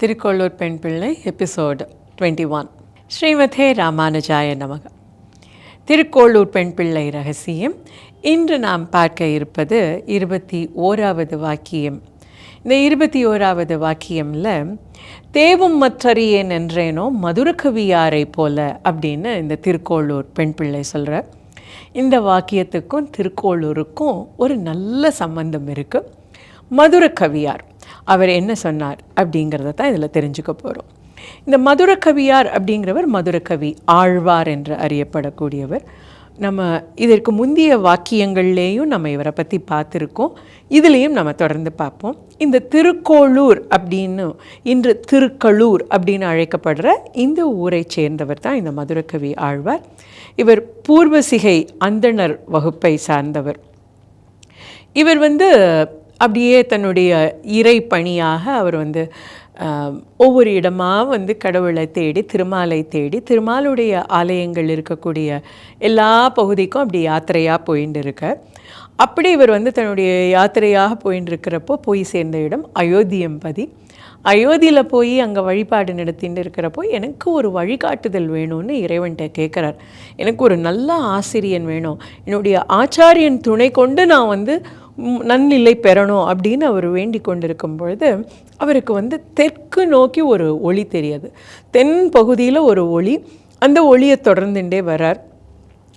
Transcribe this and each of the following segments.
திருக்கோளூர் பெண் பிள்ளை எபிசோடு 21. ஸ்ரீமதே ராமானுஜாய நமக. திருக்கோளூர் பெண் பிள்ளை ரகசியம். இன்று நாம் பார்க்க இருப்பது 21வது வாக்கியம். இந்த 21வது வாக்கியமில் தேவும் மற்றறியேன் என்றேனோ மதுரகவியாரை போல அப்படின்னு இந்த திருக்கோளூர் பெண் பிள்ளை சொல்கிறார். இந்த வாக்கியத்துக்கும் திருக்கோளூருக்கும் ஒரு நல்ல சம்பந்தம் இருக்குது. மதுரகவியார் அவர் என்ன சொன்னார் அப்படிங்கிறத தான் இதில் தெரிஞ்சுக்க போகிறோம். இந்த மதுரகவியார் அப்படிங்கிறவர் மதுரகவி ஆழ்வார் என்று அறியப்படக்கூடியவர். நம்ம இதற்கு முந்தைய வாக்கியங்கள்லேயும் நம்ம இவரை பற்றி பார்த்துருக்கோம். இதுலேயும் நம்ம தொடர்ந்து பார்ப்போம். இந்த திருக்கோளூர் அப்படின்னு இன்று திருக்களூர் அப்படின்னு அழைக்கப்படுற இந்த ஊரை சேர்ந்தவர் தான் இந்த மதுரகவி ஆழ்வார். இவர் பூர்வசிகை அந்தணர் வகுப்பை சார்ந்தவர். இவர் அப்படியே தன்னுடைய இறை பணியாக அவர் ஒவ்வொரு இடமாக கடவுளை தேடி திருமாலை தேடி திருமாலுடைய ஆலயங்கள் இருக்கக்கூடிய எல்லா பகுதிக்கும் அப்படி யாத்திரையாக போயின்னு இருக்கார். அப்படி இவர் தன்னுடைய யாத்திரையாக போயின்னு இருக்கிறப்போ போய் சேர்ந்த இடம் அயோத்தியம்பதி. அயோத்தியில் போய் அங்கே வழிபாடு நடத்தின்னு இருக்கிறப்போ எனக்கு ஒரு வழிகாட்டுதல் வேணும்னு இறைவன்கிட்ட கேட்குறார். எனக்கு ஒரு நல்ல ஆசிரியன் வேணும், என்னுடைய ஆச்சாரியன் துணை கொண்டு நான் நன்னிலை பெறணும் அப்படின்னு அவர் வேண்டி கொண்டிருக்கும் பொழுது அவருக்கு தெற்கு நோக்கி ஒரு ஒளி தெரியாது. தென் பகுதியில் ஒரு ஒளி, அந்த ஒளியை தொடர்ந்துட்டே வரார்.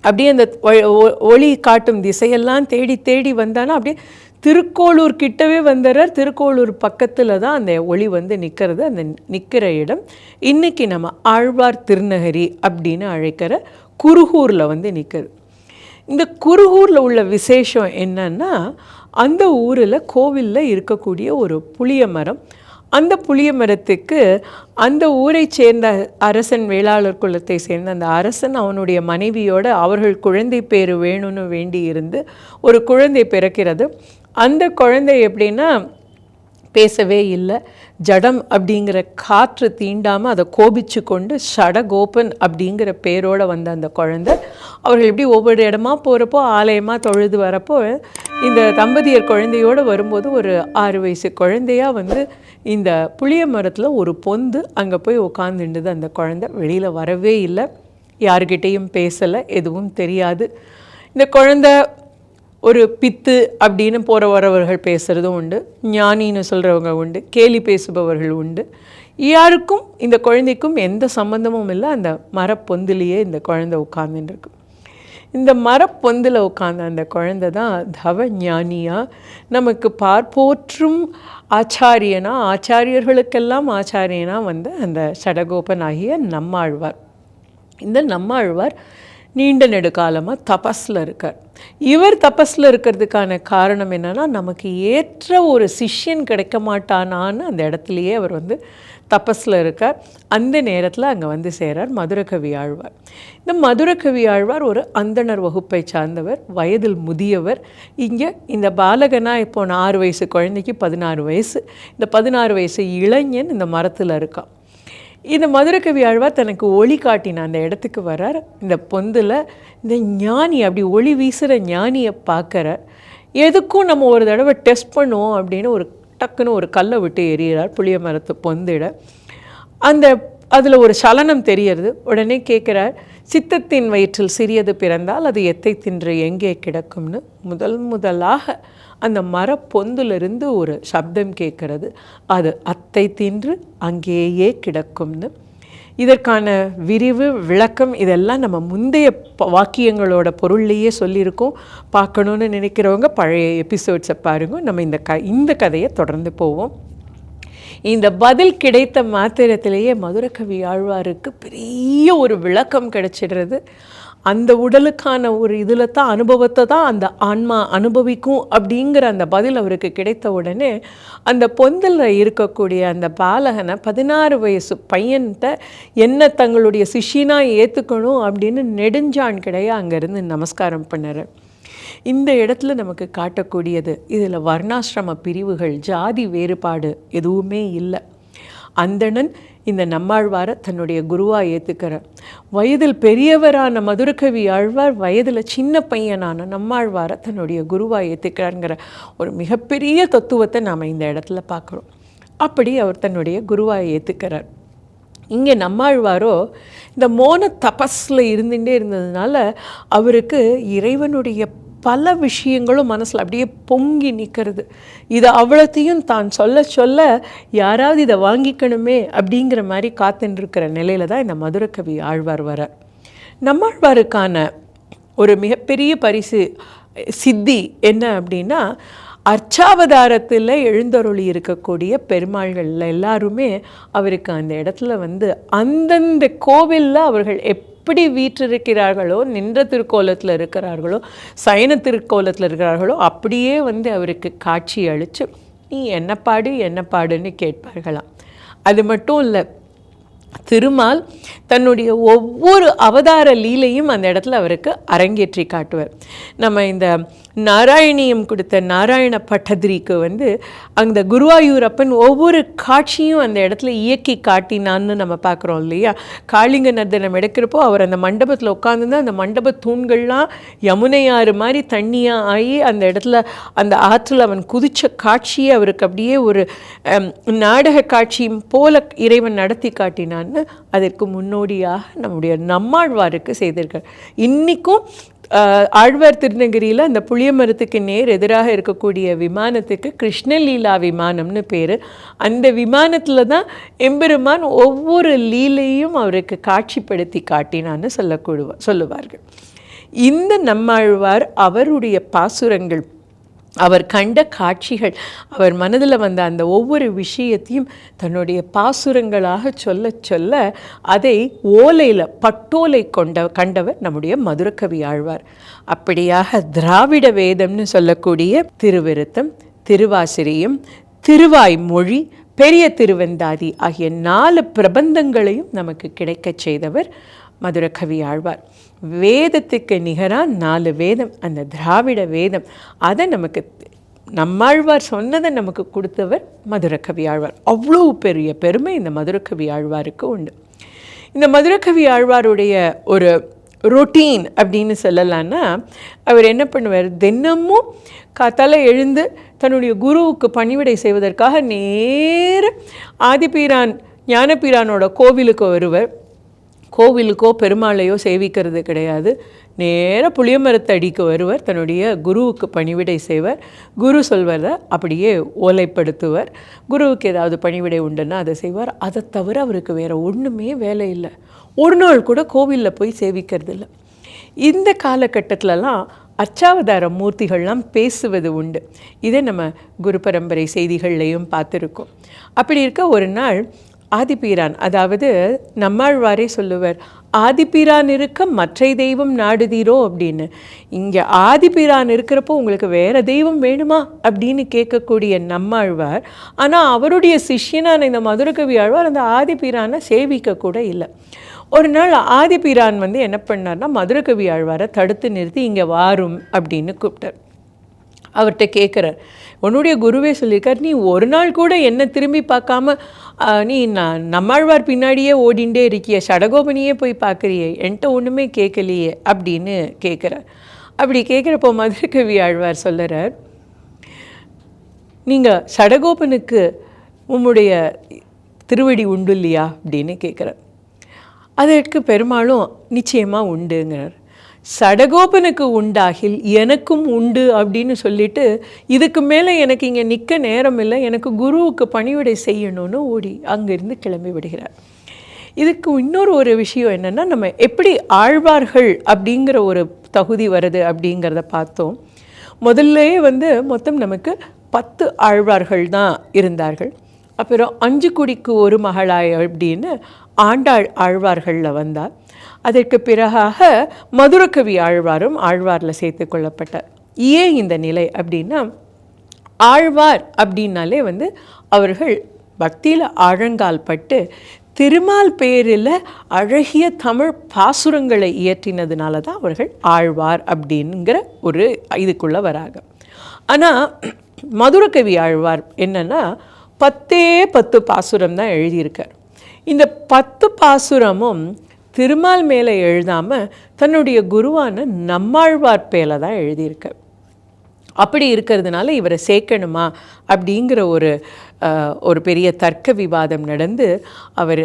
அப்படியே அந்த ஒளி காட்டும் திசையெல்லாம் தேடி தேடி வந்தானா அப்படியே திருக்கோளூர் கிட்டவே வந்துடுறார். திருக்கோளூர் பக்கத்தில் தான் அந்த ஒளி நிற்கிறது. அந்த நிற்கிற இடம் இன்றைக்கி நம்ம ஆழ்வார் திருநகரி அப்படின்னு அழைக்கிற குருகூரில் நிற்கிறது. இந்த குருகூரில் உள்ள விசேஷம் என்னன்னா, அந்த ஊரில் கோவிலில் இருக்கக்கூடிய ஒரு புளிய மரம். அந்த புளிய மரத்துக்கு அந்த ஊரை சேர்ந்த அரசன், வேளாளர் குலத்தை சேர்ந்த அந்த அரசன் அவனுடைய மனைவியோட அவர்கள் குழந்தை பேர் வேணும்னு வேண்டி இருந்து ஒரு குழந்தை பிறக்கிறது. அந்த குழந்தை எப்படின்னா பேசவே இல்லை. ஜடம் அப்படிங்கிற காற்று தீண்டாமல் அதை கோபிச்சு கொண்டு ஷடகோபன் அப்படிங்கிற பேரோடு வந்த அந்த குழந்தை அவர்கள் எப்படி ஒவ்வொரு இடமா போகிறப்போ ஆலயமாக தொழுது வரப்போ இந்த தம்பதியர் குழந்தையோடு வரும்போது ஒரு 6 வயசு குழந்தையாக இந்த புளிய மரத்தில் ஒரு பொந்து அங்கே போய் உட்காந்துண்டுது. அந்த குழந்தை வெளியில் வரவே இல்லை, யாருக்கிட்டேயும் பேசலை, எதுவும் தெரியாது. இந்த குழந்தை ஒரு பித்து அப்படின்னு போகிற வரவர்கள் பேசுகிறதும் உண்டு, ஞானின்னு சொல்கிறவங்க உண்டு, கேலி பேசுபவர்கள் உண்டு. யாருக்கும் இந்த குழந்தைக்கும் எந்த சம்பந்தமும் இல்லை. அந்த மரப்பொந்திலேயே இந்த குழந்தை உட்கார்ந்துருக்கு. இந்த மரப்பொந்தில் உட்கார்ந்த அந்த குழந்தை தான் தவ ஞானியாக நமக்கு பார்ப்போற்றும் ஆச்சாரியனா, ஆச்சாரியர்களுக்கெல்லாம் ஆச்சாரியனாக அந்த ஷடகோபன் ஆகிய நம்மாழ்வார். இந்த நம்மாழ்வார் நீண்ட நெடுகாலமாக தபஸில் இருக்கார். இவர் தபஸில் இருக்கிறதுக்கான காரணம் என்னென்னா, நமக்கு ஏற்ற ஒரு சிஷ்யன் கிடைக்க மாட்டானான்னு அந்த இடத்துலையே அவர் தபஸில் இருக்கார். அந்த நேரத்தில் அங்கே சேரார் மதுரகவி ஆழ்வார். இந்த மதுரகவி ஆழ்வார் ஒரு அந்தணர் வகுப்பை சார்ந்தவர், வயதில் முதியவர். இங்கே இந்த பாலகனாக இப்போ 6 வயசு குழந்தைக்கு 16 வயசு. இந்த 16 வயசு இளைஞன் இந்த மரத்தில் இருக்கான். இந்த மதுரகவி ஆழ்வார் தனக்கு ஒளி காட்டின அந்த இடத்துக்கு வரார். இந்த பொந்தில் இந்த ஞானி, அப்படி ஒளி வீசுகிற ஞானியை பார்க்குறார். எதுக்கும் நம்ம ஒரு தடவை டெஸ்ட் பண்ணுவோம் அப்படின்னு டக்குன்னு ஒரு கல்லை விட்டு எறிகிறார் புளிய மரத்து பொந்திட. அதில் ஒரு சலனம் தெரியறது. உடனே கேட்குறார், சித்தத்தின் வயிற்றில் சிறியது பிறந்தால் அது எத்தை தின்று எங்கே கிடக்கும்னு. முதலாக அந்த மரப்பொந்திலிருந்து ஒரு சப்தம் கேட்குறது, அது அத்தை தின்று அங்கேயே கிடக்கும்னு. இதற்கான விரிவு விளக்கம் இதெல்லாம் நம்ம முந்தைய வாக்கியங்களோட பொருள்லேயே சொல்லியிருக்கோம். பார்க்கணுன்னு நினைக்கிறவங்க பழைய எபிசோட்ஸை பாருங்கள். நம்ம இந்த கதையை தொடர்ந்து போவோம். இந்த பதில் கிடைத்த மாத்திரத்திலேயே மதுரகவி ஆழ்வாருக்கு பெரிய ஒரு விளக்கம் கிடைச்சிடுறது. அந்த உடலுக்கான ஒரு இதில் தான் அனுபவத்தை தான் அந்த ஆன்மா அனுபவிக்கும் அப்படிங்கிற அந்த பதில் அவருக்கு கிடைத்த உடனே அந்த பொந்தில் இருக்கக்கூடிய அந்த பாலகனை 16 வயசு பையன்கிட்ட என்ன தங்களுடைய சிஷியனாக ஏற்றுக்கணும் அப்படின்னு நெடுஞ்சான் கிடையாது அங்கேருந்து நமஸ்காரம் பண்ணார். இந்த இடத்துல நமக்கு காட்டக்கூடியது, இதில் வர்ணாசிரம பிரிவுகள், ஜாதி வேறுபாடு எதுவுமே இல்லை. அந்தணன் இந்த நம்மாழ்வாரை தன்னுடைய குருவாக ஏற்றுக்கிறார். வயதில் பெரியவரான மதுரகவி ஆழ்வார் வயதில் சின்ன பையனான நம்மாழ்வாரை தன்னுடைய குருவாக ஏற்றுக்கிறாருங்கிற ஒரு மிகப்பெரிய தத்துவத்தை நாம் இந்த இடத்துல பார்க்குறோம். அப்படி அவர் தன்னுடைய குருவாயை ஏற்றுக்கிறார். இங்கே நம்மாழ்வாரோ இந்த மோன தபஸில் இருந்துகிட்டே இருந்ததுனால அவருக்கு இறைவனுடைய பல விஷயங்களும் மனசில் அப்படியே பொங்கி நிற்கிறது. இதை அவ்வளோத்தையும் தான் சொல்ல சொல்ல யாராவது இதை வாங்கிக்கணுமே அப்படிங்கிற மாதிரி காத்துன்னு இருக்கிற நிலையில் தான் இந்த மதுரகவி ஆழ்வார் வரார். நம்மாழ்வாருக்கான ஒரு மிகப்பெரிய பரிசு சித்தி என்ன அப்படின்னா, அர்ச்சாவதாரத்தில் எழுந்தருளி இருக்கக்கூடிய பெருமாள்களில் எல்லாருமே அவருக்கு அந்த இடத்துல அந்தந்த கோவிலில் அவர்கள் எப்படி வீற்றிருக்கிறார்களோ, நின்ற திருக்கோலத்தில் இருக்கிறார்களோ, சயன திருக்கோலத்தில் இருக்கிறார்களோ, அப்படியே அவருக்கு காட்சி அளித்து நீ என்ன பாடு என்ன பாடுன்னு கேட்பார்களாம். அது மட்டும் இல்லை, திருமால் தன்னுடைய ஒவ்வொரு அவதார லீலையும் அந்த இடத்துல அவருக்கு அரங்கேற்றி காட்டுவார். நம்ம இந்த நாராயணியம் கொடுத்த நாராயண பட்டதிரிக்கு அந்த குருவாயூரப்பன் ஒவ்வொரு காட்சியும் அந்த இடத்துல இயக்கி காட்டினான்னு நம்ம பார்க்குறோம் இல்லையா. காளிங்க நர்தனம் எடுக்கிறப்போ அவர் அந்த மண்டபத்தில் உட்காந்துருந்தா அந்த மண்டப தூண்கள்லாம் யமுனையாறு மாதிரி தண்ணியாக ஆகி அந்த இடத்துல அந்த ஆற்றில் அவன் குதித்த காட்சியை அவருக்கு அப்படியே ஒரு நாடக காட்சியும் போல இறைவன் நடத்தி காட்டினான்னு அதற்கு முன்னோடியாக நம்முடைய நம்மாழ்வாருக்கு செய்திருக்கார். இன்றைக்கும் ஆழ்வார் திருநகிரியில் அந்த புளிய மரத்துக்கு நேர் எதிராக இருக்கக்கூடிய விமானத்துக்கு கிருஷ்ணலீலா விமானம்னு பேர். அந்த விமானத்தில் தான் எம்பெருமான் ஒவ்வொரு லீலையும் அவருக்கு காட்சிப்படுத்தி காட்டினான்னு சொல்லுவார்கள். இந்த நம்மாழ்வார் அவருடைய பாசுரங்கள், அவர் கண்ட காட்சிகள், அவர் மனதில் அந்த ஒவ்வொரு விஷயத்தையும் தன்னுடைய பாசுரங்களாக சொல்ல சொல்ல அதை ஓலையில் பட்டோலை கண்டவர் நம்முடைய மதுரகவி ஆழ்வார். அப்படியாக திராவிட வேதம்னு சொல்லக்கூடிய திருவிருத்தம், திருவாசிரியம், திருவாய்மொழி, பெரிய திருவெந்தாதி ஆகிய 4 பிரபந்தங்களையும் நமக்கு கிடைக்கச் செய்தவர் மதுரகவி ஆழ்வார். வேதத்துக்கு நிகராக 4 வேதம், அந்த திராவிட வேதம், அதை நமக்கு நம்மாழ்வார் சொன்னதை நமக்கு கொடுத்தவர் மதுரகவி ஆழ்வார். அவ்வளோ பெரிய பெருமை இந்த மதுரகவி ஆழ்வாருக்கு உண்டு. இந்த மதுரகவி ஆழ்வாருடைய ஒரு ரொட்டீன் அப்படின்னு சொல்லலான்னா, அவர் என்ன பண்ணுவார், தினமும் காத்தால எழுந்து தன்னுடைய குருவுக்கு பணிவிடை செய்வதற்காக நேர ஆதிபீரான் ஞானபீரானோட கோவிலுக்கு வருவர். கோவிலுக்கோ பெருமாளையோ சேவிக்கிறது கிடையாது. நேராக புளியமரத்தடிக்கு வருவர், தன்னுடைய குருவுக்கு பணிவிடை செய்வர். குரு சொல்வதை அப்படியே ஓலைப்படுத்துவர். குருவுக்கு ஏதாவது பணிவிடை உண்டுன்னா அதை செய்வார். அதை தவிர அவருக்கு வேறு ஒன்றுமே வேலை இல்லை. ஒரு நாள் கூட கோவிலில் போய் சேவிக்கிறது இல்லை. இந்த காலகட்டத்திலலாம் அர்ச்சாவதார மூர்த்திகள்லாம் பேசுவது உண்டு. இதை நம்ம குரு பரம்பரை செய்திகள்லையும் பார்த்துருக்கோம். அப்படி இருக்க ஒரு நாள் ஆதிபீரான், அதாவது நம்மாழ்வாரே சொல்லுவார், ஆதிபீரான் இருக்க மற்ற தெய்வம் நாடுதீரோ அப்படின்னு. இங்கே ஆதிபீரான் இருக்கிறப்போ உங்களுக்கு வேறு தெய்வம் வேணுமா அப்படின்னு கேட்கக்கூடிய நம்மாழ்வார், ஆனால் அவருடைய சிஷ்யனான இந்த மதுரகவி ஆழ்வார் அந்த ஆதிபீரானை சேவிக்க கூட இல்லை. ஒரு நாள் ஆதிபீரான் என்ன பண்ணார்னா, மதுரகவி ஆழ்வாரை தடுத்து நிறுத்தி இங்கே வாரும் அப்படின்னு கூப்பிட்டார். அவர்கிட்ட கேட்குறார், உன்னுடைய குருவே சொல்லியிருக்கார், நீ ஒரு நாள் கூட என்ன திரும்பி பார்க்காம நீ நம்மாழ்வார் பின்னாடியே ஓடிண்டே இருக்கிய, சடகோபனியே போய் பார்க்குறியே, என்கிட்ட ஒன்றுமே கேட்கலையே அப்படின்னு கேட்குறார். அப்படி கேட்குறப்போ மதுரகவி ஆழ்வார் சொல்லுறார், நீங்கள் சடகோபனுக்கு உம்முடைய திருவடி உண்டு இல்லையா அப்படின்னு கேட்குறார். அதற்கு பெருமாளும் நிச்சயமாக உண்டுங்கிறார். சடகோபனுக்கு உண்டாகில் எனக்கும் உண்டு அப்படின்னு சொல்லிட்டு, இதுக்கு மேலே எனக்கு இங்கே நிற்க நேரம் இல்லை, எனக்கு குருவுக்கு பணிவிடை செய்யணும்னு ஓடி அங்கேருந்து கிளம்பி விடுகிறார். இதுக்கு இன்னொரு ஒரு விஷயம் என்னென்னா, நம்ம எப்படி ஆழ்வார்கள் அப்படிங்கிற ஒரு தகுதி வருது அப்படிங்கிறத பார்த்தோம். முதல்லையே மொத்தம் நமக்கு 10 ஆழ்வார்கள் தான் இருந்தார்கள். அப்புறம் 5 குடிக்கு ஒரு மகளாய் அப்படின்னு ஆண்டாள் ஆழ்வார்களில் வந்தார். அதற்கு பிறகாக மதுரகவி ஆழ்வாரும் ஆழ்வாரில் சேர்த்து கொள்ளப்பட்டார். ஏன் இந்த நிலை அப்படின்னா, ஆழ்வார் அப்படின்னாலே அவர்கள் பக்தியில் ஆழங்கால் பட்டு திருமால் பேரில் அழகிய தமிழ் பாசுரங்களை இயற்றினதுனால தான் அவர்கள் ஆழ்வார் அப்படிங்கிற ஒரு இதுக்குள்ளே வராங்க. ஆனால் மதுரகவி ஆழ்வார் என்னென்னா 10 பாசுரம் தான் எழுதியிருக்கார். இந்த 10 பாசுரமும் திருமால் மேலே எழுதாமல் தன்னுடைய குருவான நம்மாழ்வார் பேரில் தான் எழுதியிருக்கார். அப்படி இருக்கிறதுனால இவரை சேர்க்கணுமா அப்படிங்கிற ஒரு பெரிய தர்க்க விவாதம் நடந்து அவர்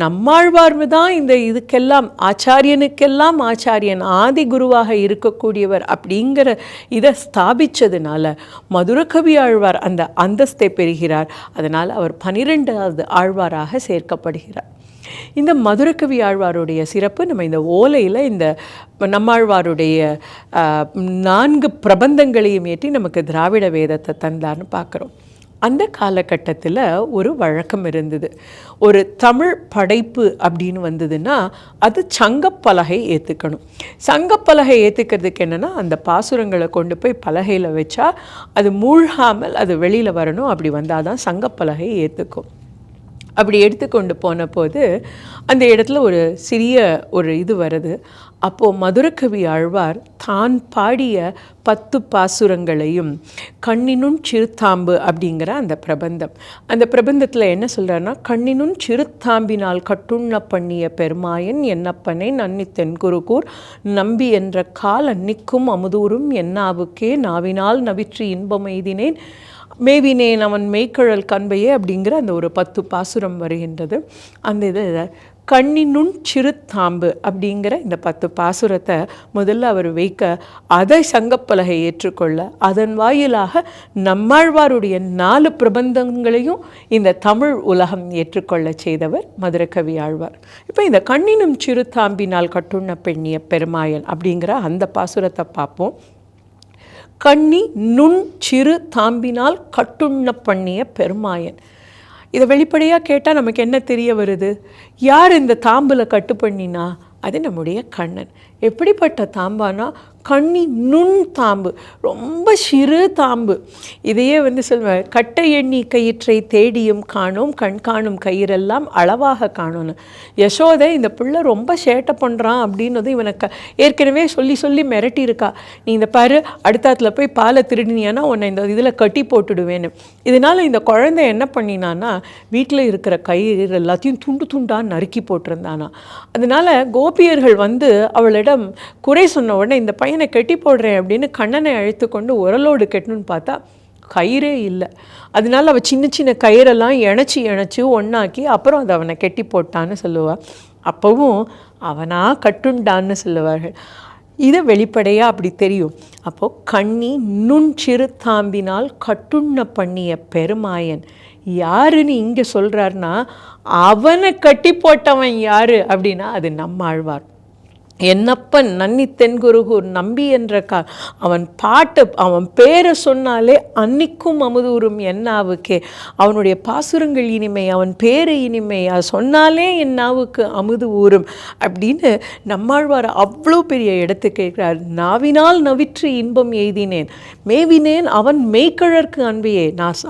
நம்மாழ்வார் தான் இந்த இதுக்கெல்லாம் ஆச்சாரியனுக்கெல்லாம் ஆச்சாரியன் ஆதி குருவாக இருக்கக்கூடியவர் அப்படிங்கிற இதை ஸ்தாபித்ததுனால மதுரகவி ஆழ்வார் அந்த அந்தஸ்தை பெறுகிறார். அதனால் அவர் 12வது ஆழ்வாராக சேர்க்கப்படுகிறார். இந்த மதுரகவி ஆழ்வாருடைய சிறப்பு நம்ம இந்த ஓலையில் இந்த நம்மாழ்வாருடைய 4 பிரபந்தங்களையும் ஏற்றி நமக்கு திராவிட வேதத்தை தந்தார்னு பார்க்குறோம். அந்த காலகட்டத்தில் ஒரு வழக்கம் இருந்தது. ஒரு தமிழ் படைப்பு அப்படின்னு வந்ததுன்னா அது சங்கப்பலகை ஏற்றுக்கணும். சங்கப்பலகை ஏற்றுக்கிறதுக்கு என்னென்னா அந்த பாசுரங்களை கொண்டு போய் பலகையில் வச்சா அது மூழ்காமல் அது வெளியில் வரணும். அப்படி வந்தால் தான் சங்கப்பலகை ஏற்றுக்கும். அப்படி எடுத்துக்கொண்டு போன போது அந்த இடத்துல ஒரு சிறிய இது வருது. அப்போது மதுரகவி ஆழ்வார் தான் பாடிய 10 பாசுரங்களையும் கண்ணினும் சிறுத்தாம்பு அப்படிங்கிற அந்த பிரபந்தத்தில் என்ன சொல்கிறாருன்னா, கண்ணினும் சிறுத்தாம்பினால் கட்டுண்ண பண்ணிய பெருமாயன் என்னப்பனை நன்னி தென்குருகூர் நம்பி என்ற கால் அன்னிக்கும் அமுதூரும் என்னாவுக்கே நாவினால் நவிற்றி இன்பம் எய்தினேன் மேவினேன் அவன் மெய்க்கழல் கண்பையே அப்படிங்கிற அந்த ஒரு 10 பாசுரம் வருகின்றது. அந்த இதை கண்ணினும் சிறுத்தாம்பு அப்படிங்கிற இந்த 10 பாசுரத்தை முதல்ல அவர் வைக்க, அதை சங்கப்பலகை ஏற்றுக்கொள்ள, அதன் வாயிலாக நம்மாழ்வாருடைய 4 பிரபந்தங்களையும் இந்த தமிழ் உலகம் ஏற்றுக்கொள்ள செய்தவர் மதுரகவி ஆழ்வார். இப்போ இந்த கண்ணினும் சிறுத்தாம்பினால் கட்டுண்ண பெண்ணிய பெருமாயன் அப்படிங்கிற அந்த பாசுரத்தை பார்ப்போம். கண்ணி நுண் சிறு தாம்பினால் கட்டுண்ண பண்ணிய பெருமாயன். இதை வெளிப்படையாக கேட்டால் நமக்கு என்ன தெரிய வருது? யார் இந்த தாம்பில் கட்டு பண்ணினா? அது நம்முடைய கண்ணன். எப்படிப்பட்ட தாம்பானா கண்ணி நுண் தாம்பு, ரொம்ப சிறு தாம்பு. இதையே சொல்வேன், கட்டை எண்ணி கயிற்றை தேடியும் காணும் கண் காணும் கயிறெல்லாம் அளவாக காணும்னு. யசோதை இந்த பிள்ளை ரொம்ப சேட்டை பண்ணுறான் அப்படின்னது இவனுக்கு ஏற்கனவே சொல்லி சொல்லி மிரட்டியிருக்கா. நீ இந்த பாரு, அடுத்தாத்துல போய் பாலை திருடினியானா உன்னை இந்த இதில் கட்டி போட்டுடுவேன்னு. இதனால் இந்த குழந்தை என்ன பண்ணினான்னா வீட்டில் இருக்கிற கயிறு எல்லாத்தையும் துண்டு துண்டாக நறுக்கி போட்டிருந்தானா. அதனால் கோபியர்கள் அவளிடம் குறை சொன்ன உடனே இந்த பையனை கட்டி போடுறேன் அப்படின்னு கண்ணனை அழைத்து கொண்டு உரலோடு கட்டணும்னு பார்த்தா கயிறே இல்லை. அதனால அவள் சின்ன சின்ன கயிறெல்லாம் இணைச்சி ஒன்றாக்கி அப்புறம் அதை அவனை கெட்டி போட்டான்னு சொல்லுவாள். அப்போவும் அவனா கட்டுண்டான்னு சொல்லுவார்கள். இதை வெளிப்படையாக அப்படி தெரியும். அப்போது கண்ணி நுண் சிறு தாம்பினால் கட்டுண்ண பண்ணிய பெருமாயன் யாருன்னு இங்கே சொல்கிறாருன்னா, அவனை கட்டி போட்டவன் யார் அப்படின்னா அது நம்மாழ்வார். என்னப்பன் நன்னி தென்குருகூர் நம்பி என்ற கால். அவன் பாட்டு, அவன் பேரை சொன்னாலே அன்னிக்கும் அமுதூரும் என்னாவுக்கே. அவனுடைய பாசுரங்கள் இனிமை, அவன் பேரு இனிமை, அது சொன்னாலே என் நாவுக்கு அமுது ஊறும் அப்படின்னு நம்மாழ்வார் அவ்வளோ பெரிய இடத்துக்கு கேட்கிறார். நாவினால் நவிற்று இன்பம் எய்தினேன் மேவினேன் அவன் மெய்க்கழற்கு அன்பையே. நான்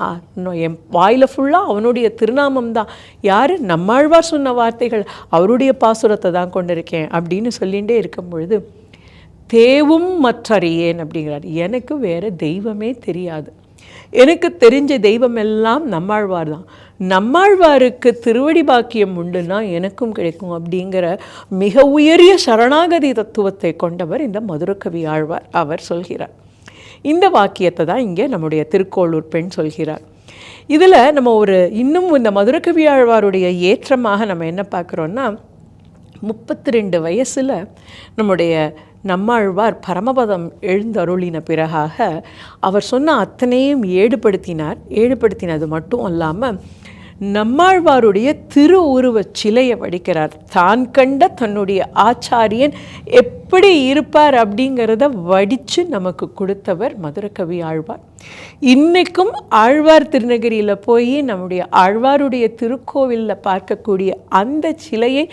என் வாயில் ஃபுல்லாக அவனுடைய திருநாமம் தான். யார்? நம்மாழ்வார் சொன்ன வார்த்தைகள், அவருடைய பாசுரத்தை தான் கொண்டிருக்கேன் அப்படின்னு சொல்லிகிட்டே இருக்கும் பொழுது தேவும் மற்றறியேன் அப்படிங்கிறார். எனக்கு வேறு தெய்வமே தெரியாது. எனக்கு தெரிஞ்ச தெய்வம் எல்லாம் நம்மாழ்வார் தான். நம்மாழ்வாருக்கு திருவடி பாக்கியம் உண்டுன்னா எனக்கும் கிடைக்கும் அப்படிங்கிற மிக உயரிய சரணாகதி தத்துவத்தை கொண்டவர் இந்த மதுரகவி ஆழ்வார். அவர் சொல்கிறார். இந்த வாக்கியத்தை தான் இங்கே நம்முடைய திருக்கோளூர் பெண் சொல்கிறார். இதில் நம்ம இன்னும் இந்த மதுரகவி ஆழ்வாருடைய ஏற்றமாக நம்ம என்ன பார்க்குறோன்னா, 32 வயசில் நம்முடைய நம்மாழ்வார் பரமபதம் எழுந்தருளின பிறகாக அவர் சொன்ன அத்தனையும் ஏடுபடுத்தினது மட்டும் அல்லாமல் நம்மாழ்வாருடைய திரு உருவச் சிலையை வடிக்கிறார். தான் கண்ட தன்னுடைய ஆச்சாரியன் எப்படி இருப்பார் அப்படிங்கிறத வடித்து நமக்கு கொடுத்தவர் மதுரகவி ஆழ்வார். இன்றைக்கும் ஆழ்வார் திருநகரியில் போய் நம்முடைய ஆழ்வாருடைய திருக்கோவிலில் பார்க்கக்கூடிய அந்த சிலையை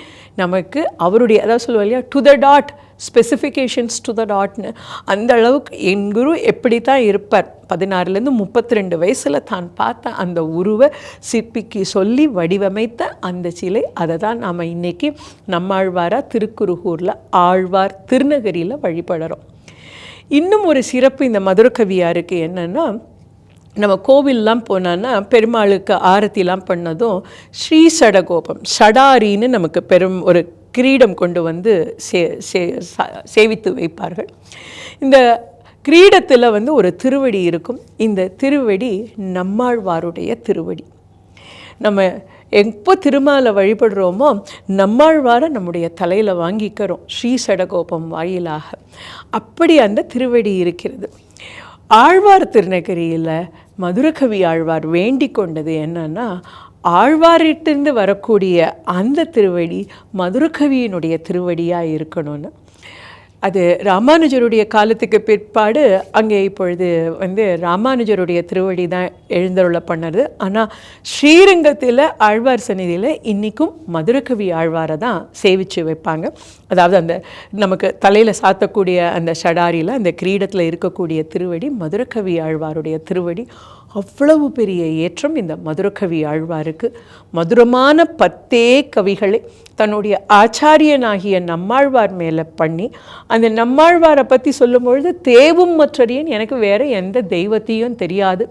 நமக்கு அவருடைய, அதாவது சொல்லுவா இல்லையா, to the dot, specifications to the டாட்னு, அந்த அளவுக்கு என் குரு எப்படி தான் இருப்பார், 16லேருந்து 32 வயசில் தான் பார்த்த அந்த உருவ சிற்பிக்கு சொல்லி வடிவமைத்த அந்த சிலை, அதை தான் நாம் இன்றைக்கி நம்மாழ்வாராக திருக்குருகூரில் ஆழ்வார் திருநகரியில் வழிபடுறோம். இன்னும் ஒரு சிறப்பு இந்த மதுரகவியாருக்கு என்னென்னா, நம்ம கோவிலெலாம் போனோன்னா பெருமாளுக்கு ஆரத்திலாம் பண்ணதும் ஸ்ரீ சடகோபம் சடாரின்னு நமக்கு ஒரு கிரீடம் கொண்டு வந்து சேவித்து வைப்பார்கள். இந்த கிரீடத்தில் ஒரு திருவடி இருக்கும். இந்த திருவடி நம்மாழ்வாருடைய திருவடி. நம்ம எப்போ திருமாலை வழிபடுறோமோ நம்மாழ்வாரை நம்முடைய தலையில் வாங்கிக்கிறோம் ஸ்ரீ சடகோபம் வாயிலாக. அப்படி அந்த திருவடி இருக்கிறது. ஆழ்வார் திருநகரியில் மதுரகவி ஆழ்வார் வேண்டிக் கொண்டது என்னன்னா, ஆழ்வாரிட்டிருந்து வரக்கூடிய அந்த திருவடி மதுரகவியினுடைய திருவடியாக இருக்கணும்னு. அது ராமானுஜருடைய காலத்துக்கு பிற்பாடு அங்கே இப்பொழுது ராமானுஜருடைய திருவடி தான் எழுந்தருள பண்ணது. ஆனால் ஸ்ரீரங்கத்தில் ஆழ்வார் சந்நிதியில் இன்றைக்கும் மதுரகவி ஆழ்வாரை தான் சேவித்து வைப்பாங்க. அதாவது அந்த நமக்கு தலையில் சாத்தக்கூடிய அந்த ஷடாரியில் அந்த கிரீடத்தில் இருக்கக்கூடிய திருவடி மதுரகவி ஆழ்வாருடைய திருவடி. அவ்வளவு பெரிய ஏற்றம் இந்த மதுரகவி ஆழ்வாருக்கு. மதுரமான 10 கவிகளை தன்னுடைய ஆச்சாரியனாகிய நம்மாழ்வார் மேலே பண்ணி, அந்த நம்மாழ்வாரை பற்றி சொல்லும்பொழுது தேவும் மற்றறியேன், எனக்கு வேறு எந்த தெய்வத்தையும் தெரியாது,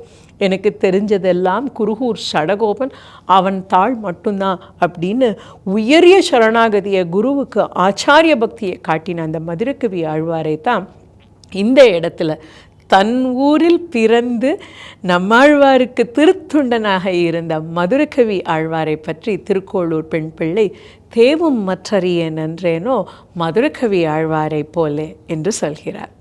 எனக்கு தெரிஞ்சதெல்லாம் குருகூர் சடகோபன், அவன் தாள் மட்டும்தான் அப்படின்னு உயரிய சரணாகதியை குருவுக்கு ஆச்சாரிய பக்தியை காட்டின அந்த மதுரகவி ஆழ்வாரை தான் இந்த இடத்துல தன் ஊரில் பிறந்து நம்மாழ்வாருக்கு திருத்துண்டனாக இருந்த மதுரகவி ஆழ்வாரை பற்றி திருக்கோளூர் பெண் பிள்ளை தேவும் மற்றறியேன் என்றேனோ மதுரகவி ஆழ்வாரை போலே என்று சொல்கிறார்.